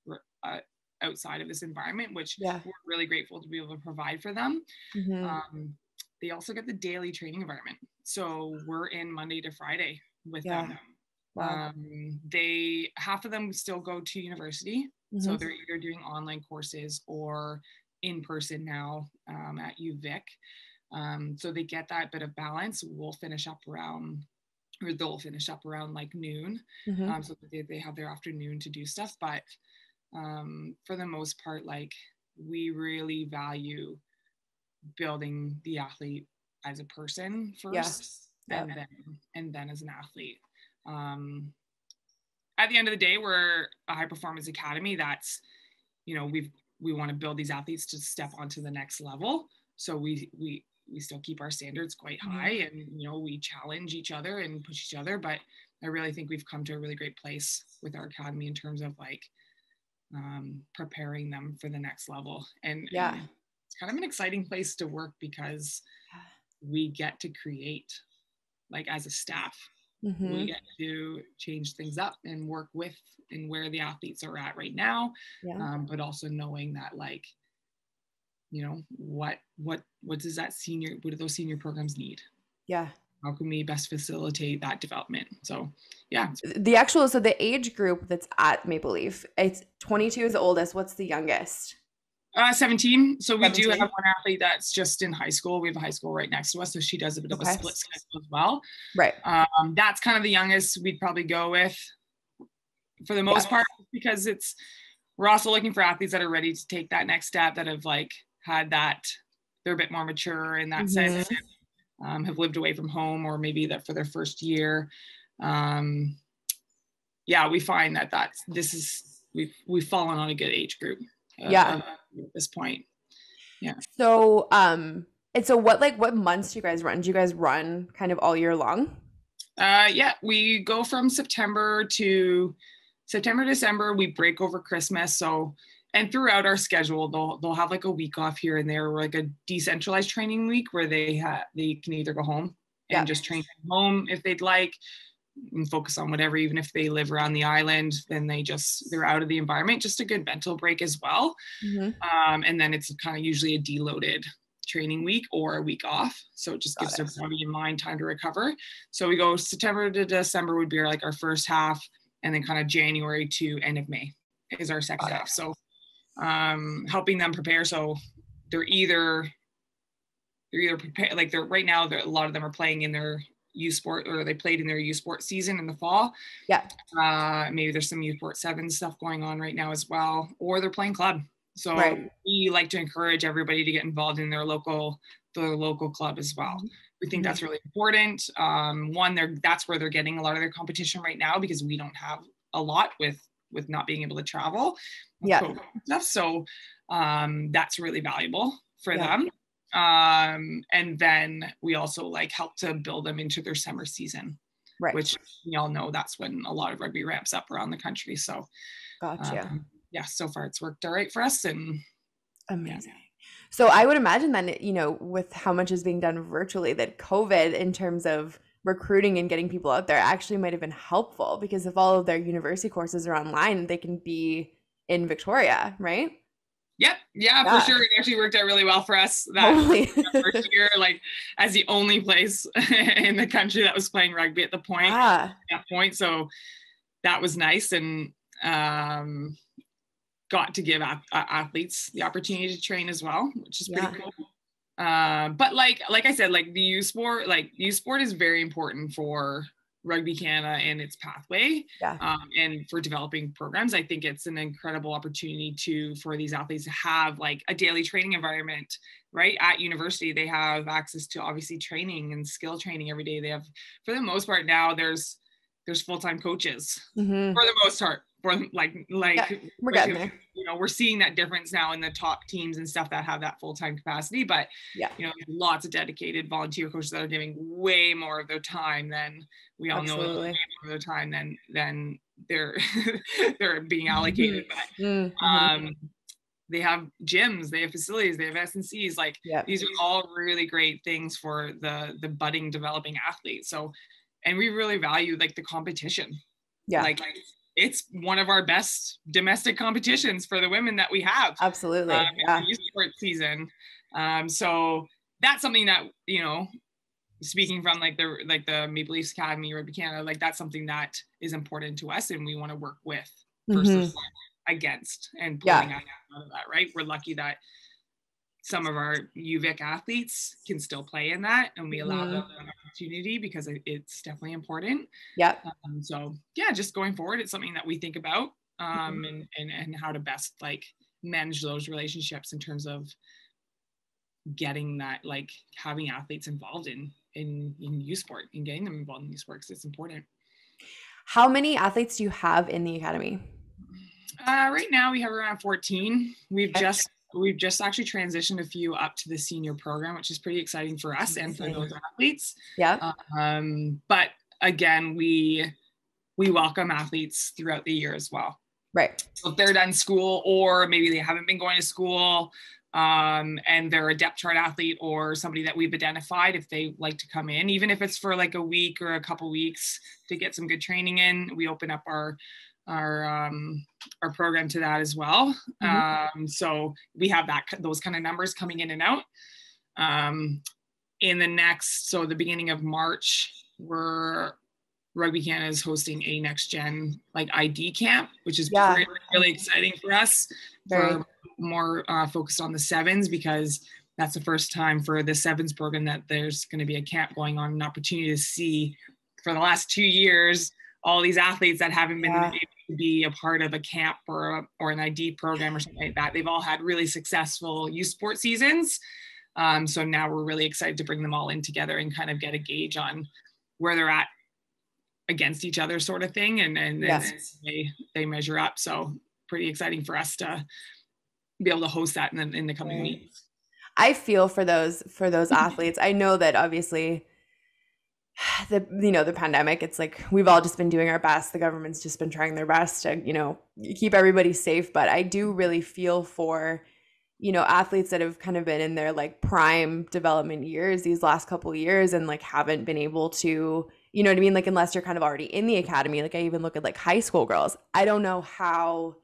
outside of this environment, which we're really grateful to be able to provide for them. They also get the daily training environment. So we're in Monday to Friday with them. Wow. Half of them still go to university. So they're either doing online courses or in person now at UVic. So they get that bit of balance. They'll finish up around like noon. So that they have their afternoon to do stuff. But for the most part, like we really value building the athlete as a person first, and then as an athlete. At the end of the day, we're a high performance academy that's, you know, we want to build these athletes to step onto the next level. So we still keep our standards quite high, and, you know, we challenge each other and push each other. But I really think we've come to a really great place with our academy in terms of like preparing them for the next level. And it's kind of an exciting place to work because we get to create, like as a staff, we get to change things up and work with and where the athletes are at right now. But also knowing that, like, you know, what do those senior programs need? How can we best facilitate that development? So the age group that's at Maple Leaf, it's 22 is the oldest. What's the youngest? 17. So we do have one athlete that's just in high school. We have a high school right next to us, so she does a bit of a split schedule as well. Right. That's kind of the youngest we'd probably go with for the most part, because we're also looking for athletes that are ready to take that next step, that have like had that, they're a bit more mature in that sense, have lived away from home, or maybe that for their first year. We find that we've fallen on a good age group. At this point. So and so what months do you guys run? Do you guys run kind of all year long? We go from September, December. We break over Christmas. So, and throughout our schedule, they'll have like a week off here and there, or like a decentralized training week where they can either go home and just train from home if they'd like, and focus on whatever. Even if they live around the island, then they're out of the environment, just a good mental break as well. And then it's kind of usually a deloaded training week or a week off, so it just gives their body and mind time to recover. So we go September to December would be like our first half, and then kind of January to end of May is our second half. So helping them prepare. So they're either prepared, like right now a lot of them are playing in their youth sport, or they played in their youth sport season in the fall. Maybe there's some youth sport 7 stuff going on right now as well, or they're playing club. So we like to encourage everybody to get involved in their local club as well. We think that's really important. That's where they're getting a lot of their competition right now, because we don't have a lot with not being able to travel. So that's really valuable for them. And then we also like help to build them into their summer season, which we all know that's when a lot of rugby ramps up around the country. So so far it's worked all right for us. And amazing. So I would imagine then, you know, with how much is being done virtually, that COVID in terms of recruiting and getting people out there actually might have been helpful, because if all of their university courses are online, they can be in Victoria, right? Yep. Yeah, for sure. It actually worked out really well for us Totally. that first year, like as the only place in the country that was playing rugby at the point. At that point. So that was nice, and got to give athletes the opportunity to train as well, which is pretty cool. But like I said, like the youth sport is very important for Rugby Canada and its pathway, and for developing programs. I think it's an incredible opportunity for these athletes to have like a daily training environment, right? At university, they have access to obviously training and skill training every day. They have, for the most part now, there's full-time coaches for the most part. For we're getting there. You know, we're seeing that difference now in the top teams and stuff that have that full-time capacity, but you know, lots of dedicated volunteer coaches that are giving way more of their time than we all know, way more of their time than they're they're being allocated. But they have gyms, they have facilities, they have S&Cs. Like these are all really great things for the budding developing athlete. So, and we really value like the competition. Like it's one of our best domestic competitions for the women that we have. Absolutely. In youth sport season. So that's something that, you know, speaking from like the Maple Leafs Academy, Rugby Canada, like that's something that is important to us and we want to work with versus against and pulling out of that, right? We're lucky that some of our UVic athletes can still play in that, and we allow them an opportunity because it's definitely important. So yeah, just going forward, it's something that we think about, and how to best like manage those relationships in terms of getting that, like having athletes involved in youth sport and getting them involved in youth sport, because it's important. How many athletes do you have in the academy? Right now we have around 14. We've just actually transitioned a few up to the senior program, which is pretty exciting for us and for those athletes. But again, we welcome athletes throughout the year as well. Right. So if they're done school, or maybe they haven't been going to school, and they're a depth chart athlete or somebody that we've identified, if they like to come in, even if it's for like a week or a couple weeks to get some good training in, we open up our program to that as well. So we have those kind of numbers coming in and out. In the beginning of March, Rugby Canada is hosting a next gen like ID camp, which is really, really exciting for us. For more focused on the sevens, because that's the first time for the sevens program that there's going to be a camp going on, an opportunity to see for the last 2 years all these athletes that haven't been able to be a part of a camp or an ID program or something like that. They've all had really successful youth sport seasons. So now we're really excited to bring them all in together and kind of get a gauge on where they're at against each other, sort of thing. And they measure up. So pretty exciting for us to be able to host that in the coming weeks. I feel for those athletes. I know that obviously the pandemic, it's like we've all just been doing our best. The government's just been trying their best to, keep everybody safe. But I do really feel for, athletes that have kind of been in their like prime development years these last couple of years and like haven't been able to, you know what I mean? Like unless you're kind of already in the academy, like I even look at like high school girls. I don't know how,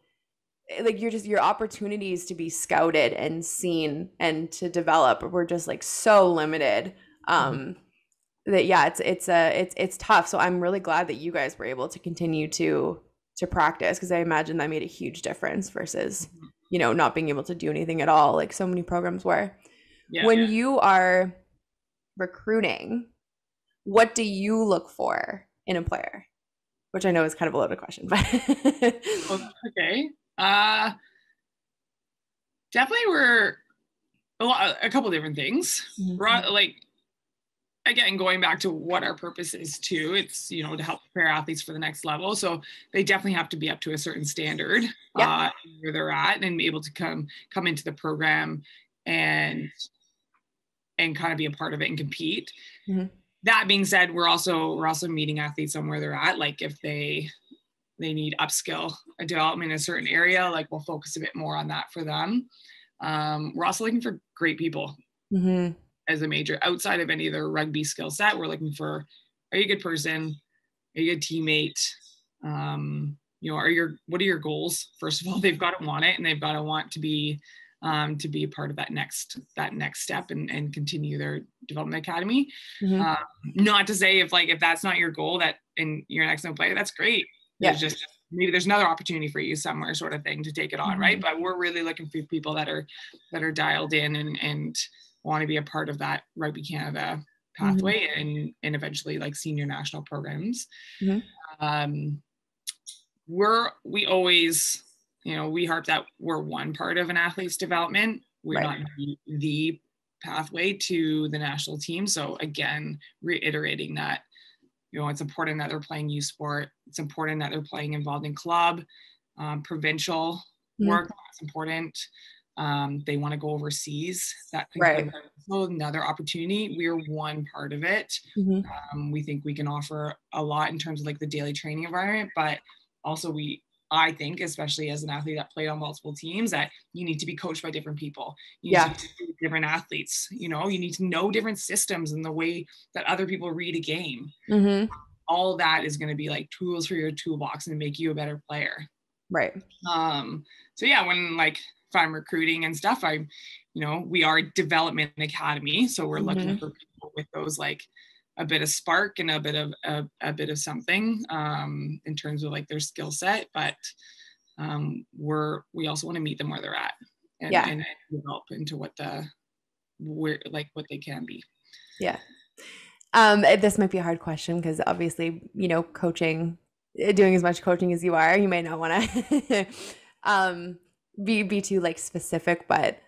like your opportunities to be scouted and seen and to develop were just like so limited. That it's tough. So I'm really glad that you guys were able to continue to practice, because I imagine that made a huge difference versus not being able to do anything at all, like so many programs were. When you are recruiting, what do you look for in a player? Which I know is kind of a loaded question, but okay. Definitely we're a couple different things. Like, again, going back to what our purpose is too, it's, to help prepare athletes for the next level. So they definitely have to be up to a certain standard where they're at, and be able to come into the program and kind of be a part of it and compete. That being said, we're also meeting athletes on where they're at. Like if they need upskill development in a certain area, like we'll focus a bit more on that for them. We're also looking for great people. As a major, outside of any of their rugby skill set, we're looking for, are you a good person? Are you a good teammate? you know, what are your goals? First of all, they've got to want it, and they've got to want to be a part of that next step and continue their development academy. Not to say if that's not your goal, that and you're an excellent player, that's great. There's just maybe there's another opportunity for you somewhere, sort of thing, to take it on, right? But we're really looking for people that are dialed in and want to be a part of that Rugby Canada pathway and eventually like senior national programs. We always, you know, we harp that we're one part of an athlete's development. We're not the pathway to the national team. So again, reiterating that, you know, it's important that they're playing youth sport. It's important that they're playing involved in club, provincial work. That's important. They want to go overseas. That can another opportunity. We're one part of it. We think we can offer a lot in terms of like the daily training environment, but also I think, especially as an athlete that played on multiple teams, that you need to be coached by different people. You need to be different athletes. You know, you need to know different systems and the way that other people read a game. All that is going to be like tools for your toolbox and make you a better player. So yeah, when like if I'm recruiting and stuff, we are a development academy, so we're looking for people with those like a bit of spark and a bit of something in terms of like their skill set, but we also want to meet them where they're at and develop into what they can be. This might be a hard question because obviously, you know, doing as much coaching as you are, you may not want to be too like specific, but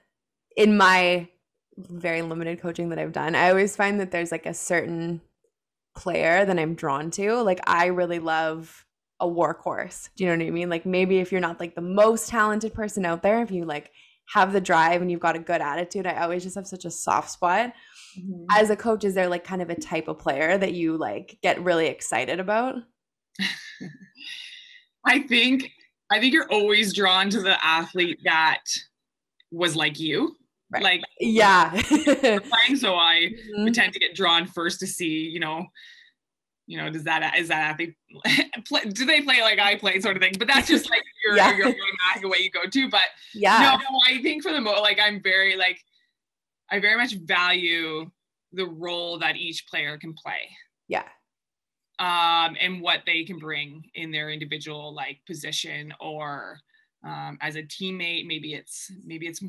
in my very limited coaching that I've done, I always find that there's like a certain player that I'm drawn to. Like I really love a workhorse. Do you know what I mean? Like maybe if you're not like the most talented person out there, if you like have the drive and you've got a good attitude, I always just have such a soft spot. As a coach, is there like kind of a type of player that you like get really excited about? I think you're always drawn to the athlete that was like you. Like playing, so I would tend to get drawn first to see, you know, is that athlete do they play like I play, sort of thing. But that's just like you're going back what you go to. But no, I think for the most, like I very much value the role that each player can play. And what they can bring in their individual like position, or as a teammate, maybe it's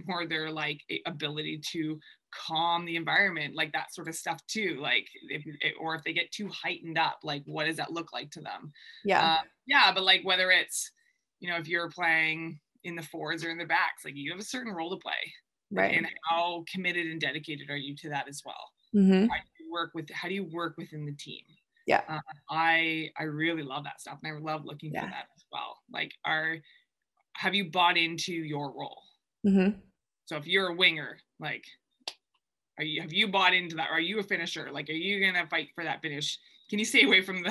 more their like ability to calm the environment, like that sort of stuff too. Like if they get too heightened up, like what does that look like to them? But like whether it's, you know, if you're playing in the forwards or in the backs, like you have a certain role to play, and how committed and dedicated are you to that as well? How do you work within the team? I really love that stuff, and I love looking for that as well. Like have you bought into your role? So if you're a winger, like have you bought into that? Or are you a finisher? Like, are you gonna fight for that finish? Can you stay away from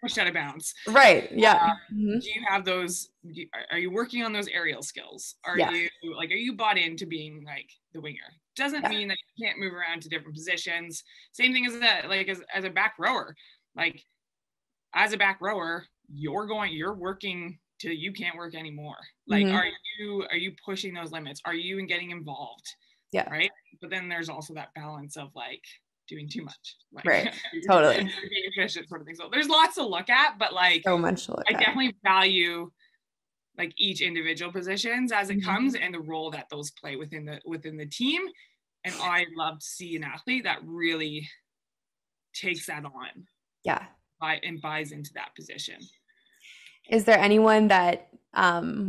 push out of bounds? Do you have those? Are you working on those aerial skills? Are you bought into being like the winger? Doesn't mean that you can't move around to different positions. Same thing as that, like as a back rower. Like as a back rower, you're working till you can't work anymore. Like are you pushing those limits? Are you getting involved? Right. But then there's also that balance of like doing too much. Like, totally. Being efficient, sort of thing. So there's lots to look at, but like so much to look at. Definitely value like each individual positions as it comes, and the role that those play within the team. And I love to see an athlete that really takes that on. And buys into that position. Is there anyone that,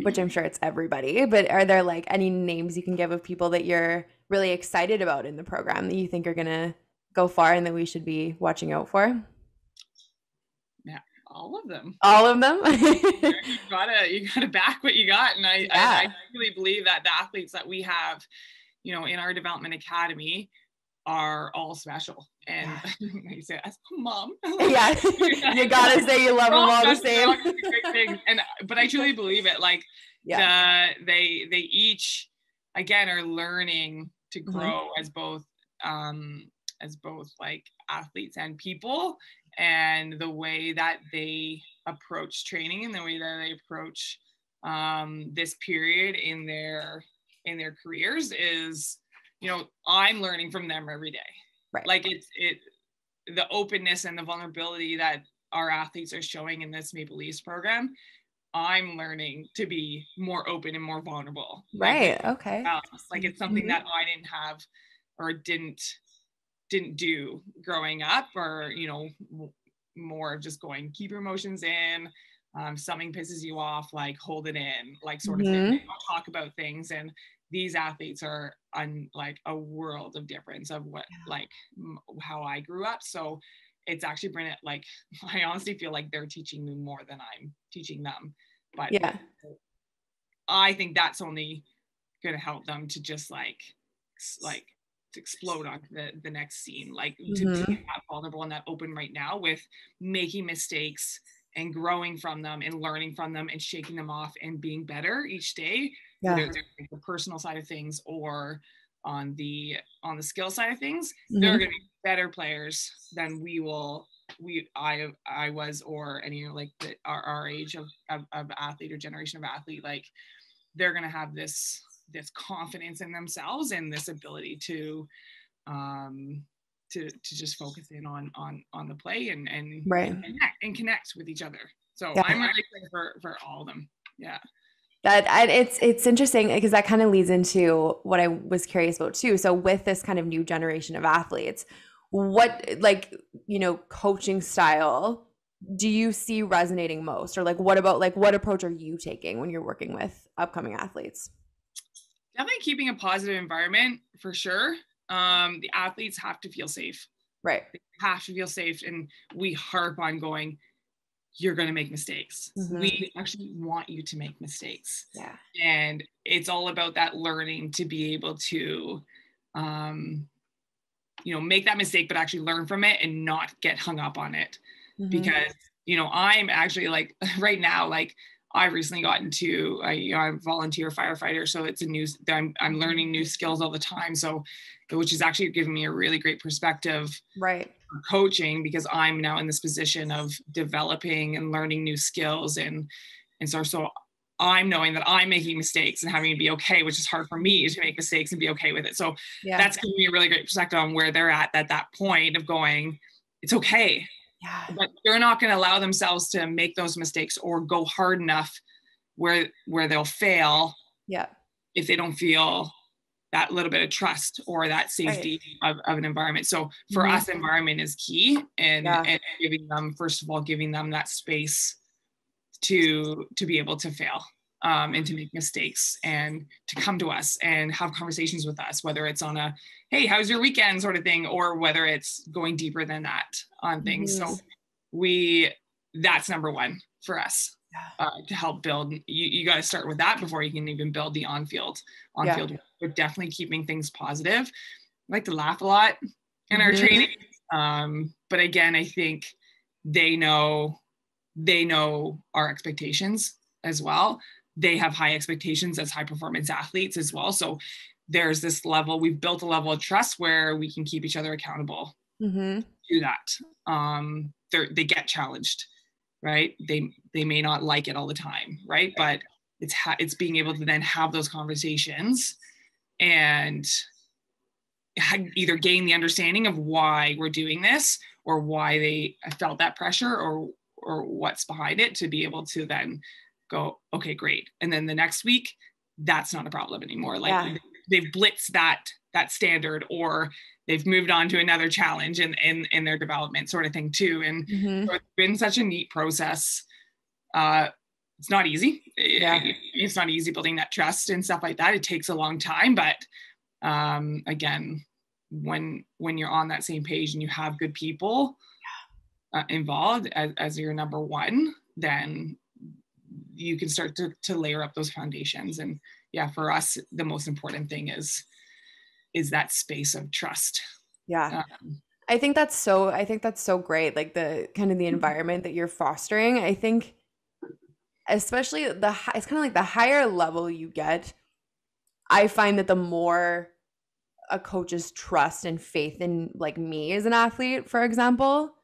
which I'm sure it's everybody, but are there like any names you can give of people that you're really excited about in the program that you think are going to go far and that we should be watching out for? Yeah, all of them. All of them? You gotta back what you got. And I really believe that the athletes that we have, you know, in our development academy are all special. And you say, as a mom, you gotta say you love them all the same. But I truly believe it. Like they each again are learning to grow as both like athletes and people, and the way that they approach training and the way that they approach this period in their careers is, I'm learning from them every day. Right. Like the openness and the vulnerability that our athletes are showing in this Maple Leafs program, I'm learning to be more open and more vulnerable. Right. Okay. Like it's something that I didn't have or didn't do growing up, or, more of just going, keep your emotions in. Something pisses you off, like hold it in, like sort of thing. Talk about things. And these athletes are on like a world of difference of what, like how I grew up. So it's actually been like, I honestly feel like they're teaching me more than I'm teaching them. But yeah, I think that's only going to help them to just like to explode on the next scene, like to be that vulnerable and that open right now with making mistakes and growing from them and learning from them and shaking them off and being better each day, whether it's the personal side of things or on the skill side of things. They're going to be better players than I was, or any like our age of athlete or generation of athlete. Like they're going to have this confidence in themselves and this ability to just focus in on the play and connect with each other. So I'm really excited for all of them. Yeah. It's interesting because that kind of leads into what I was curious about too. So with this kind of new generation of athletes, what coaching style do you see resonating most, or like what approach are you taking when you're working with upcoming athletes? Definitely keeping a positive environment for sure. The athletes have to feel safe. Right. They have to feel safe, and we harp on going, you're going to make mistakes. We actually want you to make mistakes. Yeah. And it's all about that learning to be able to, make that mistake, but actually learn from it and not get hung up on it. Because, I'm actually like right now, like I recently got into, I'm a volunteer firefighter. So it's I'm learning new skills all the time. So, which is actually giving me a really great perspective. Right. Coaching, because I'm now in this position of developing and learning new skills. And so I'm knowing that I'm making mistakes and having to be okay, which is hard for me to make mistakes and be okay with it. So that's giving me a really great perspective on where they're at that point of going, it's okay. Yeah. But they're not going to allow themselves to make those mistakes or go hard enough where they'll fail. Yeah. If they don't feel that little bit of trust or that safety of an environment. So for us, environment is key, and giving them that space to be able to fail and to make mistakes and to come to us and have conversations with us, whether it's on a, hey, how's your weekend sort of thing, or whether it's going deeper than that on things. So that's number one for us. To help build, you got to start with that before you can even build the on-field. We're definitely keeping things positive. I like to laugh a lot in our training, but again, I think they know our expectations as well. They have high expectations as high performance athletes as well. So there's this level, we've built a level of trust where we can keep each other accountable to that. They get challenged. Right. They may not like it all the time. Right. But it's being able to then have those conversations and either gain the understanding of why we're doing this or why they felt that pressure or what's behind it, to be able to then go, okay, great. And then the next week, that's not a problem anymore. Like they've blitzed that standard, or they've moved on to another challenge in their development sort of thing too. And so it's been such a neat process. It's not easy. It's not easy building that trust and stuff like that. It takes a long time, but again, when you're on that same page and you have good people involved as your number one, then you can start to layer up those foundations. And for us, the most important thing is that space of trust. I think that's so great. Like the kind of the environment that you're fostering. I think especially it's kind of like the higher level you get, I find that the more a coach's trust and faith in like me as an athlete, for example,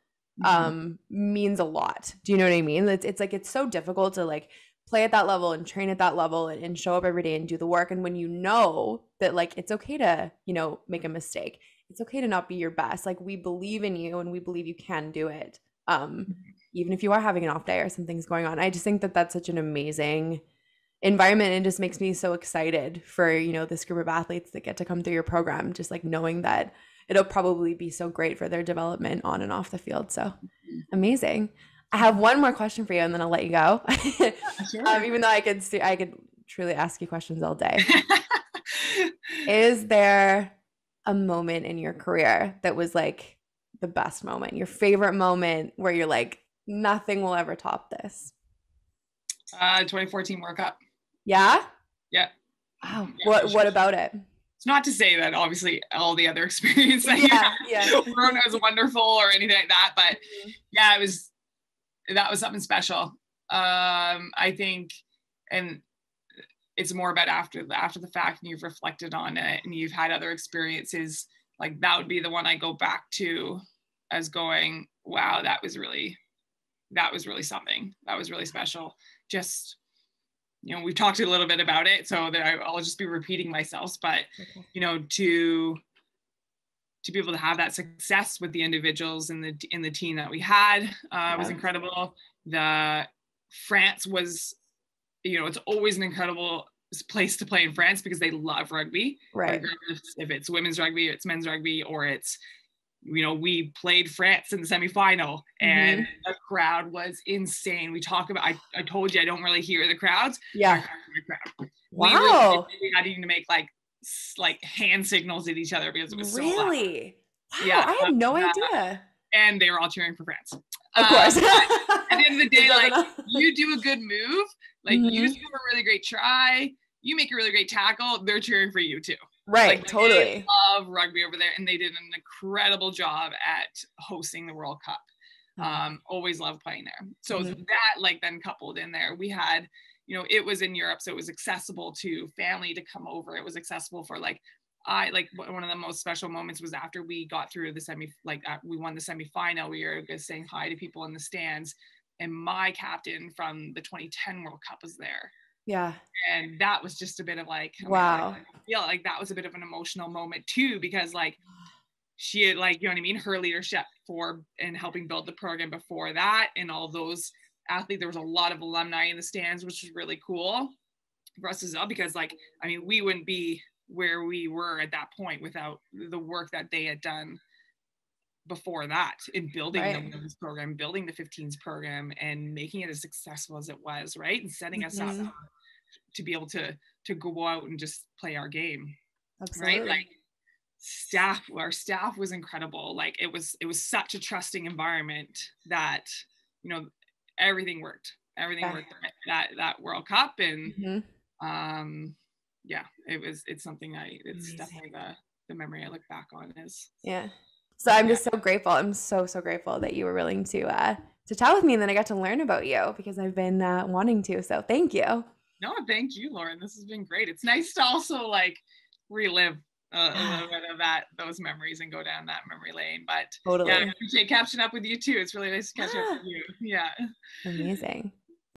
means a lot. Do you know what I mean? It's like, it's so difficult to like play at that level and train at that level and show up every day and do the work. And when you know that like, it's okay to, you know, make a mistake. It's okay to not be your best. Like, we believe in you and we believe you can do it. Even if you are having an off day or something's going on. I just think that that's such an amazing environment, and just makes me so excited for, you know, this group of athletes that get to come through your program, just like knowing that it'll probably be so great for their development on and off the field. So amazing. I have one more question for you and then I'll let you go. Sure. Even though I could truly ask you questions all day. Is there a moment in your career that was like the best moment, your favorite moment, where you're like, nothing will ever top this? 2014 World Cup. Yeah? Yeah. Wow. Yeah, What about it? It's not to say that obviously all the other experience that was wonderful or anything like that, but yeah, that was something special. I think, and it's more about after the fact, and you've reflected on it and you've had other experiences, like that would be the one I go back to as going, wow, that was really something. That was really special. Just, you know, we've talked a little bit about it, so that I'll just be repeating myself, but you know, to be able to have that success with the individuals in the team that we had was incredible. The France was, you know, it's always an incredible place to play in France because they love rugby, right? If it's women's rugby, it's men's rugby, or it's, you know, we played France in the semifinal and the crowd was insane. We talk about, I told you I don't really hear the crowds. Yeah. Crowd. Wow. We had to make like hand signals at each other because it was so loud. Really? Wow, Yeah, I had no idea. And they were all cheering for France. Of course. At the end of the day, like, you do a good move, like you do a really great try, you make a really great tackle, they're cheering for you too. Right, like, totally. They love rugby over there, and they did an incredible job at hosting the World Cup. Always loved playing there. So that, like, then coupled in there, we had, you know, it was in Europe, so it was accessible to family to come over. It was accessible for like, one of the most special moments was after we got through the we won the semifinal. We were saying hi to people in the stands, and my captain from the 2010 World Cup was there. Yeah. And that was just a bit of like, wow. I feel like that was a bit of an emotional moment too, because like she had, like, you know what I mean, her leadership and helping build the program before that, and all those athletes, there was a lot of alumni in the stands, which was really cool for us as well, because like, I mean, we wouldn't be where we were at that point without the work that they had done before that in building the women's program, building the 15s program, and making it as successful as it was, right? And setting us up to be able to go out and just play our game. Absolutely. Right? Like our staff was incredible. Like it was such a trusting environment that, you know, everything worked worked that World Cup. And it's something it's definitely the memory I look back on is. Yeah. So I'm just so grateful. I'm so grateful that you were willing to chat with me, and then I got to learn about you because I've been wanting to. So thank you. No, thank you, Lauren. This has been great. It's nice to also like relive a little bit of those memories and go down that memory lane. But totally. Yeah, I appreciate catching up with you too. It's really nice to catch up with you. Yeah. Amazing.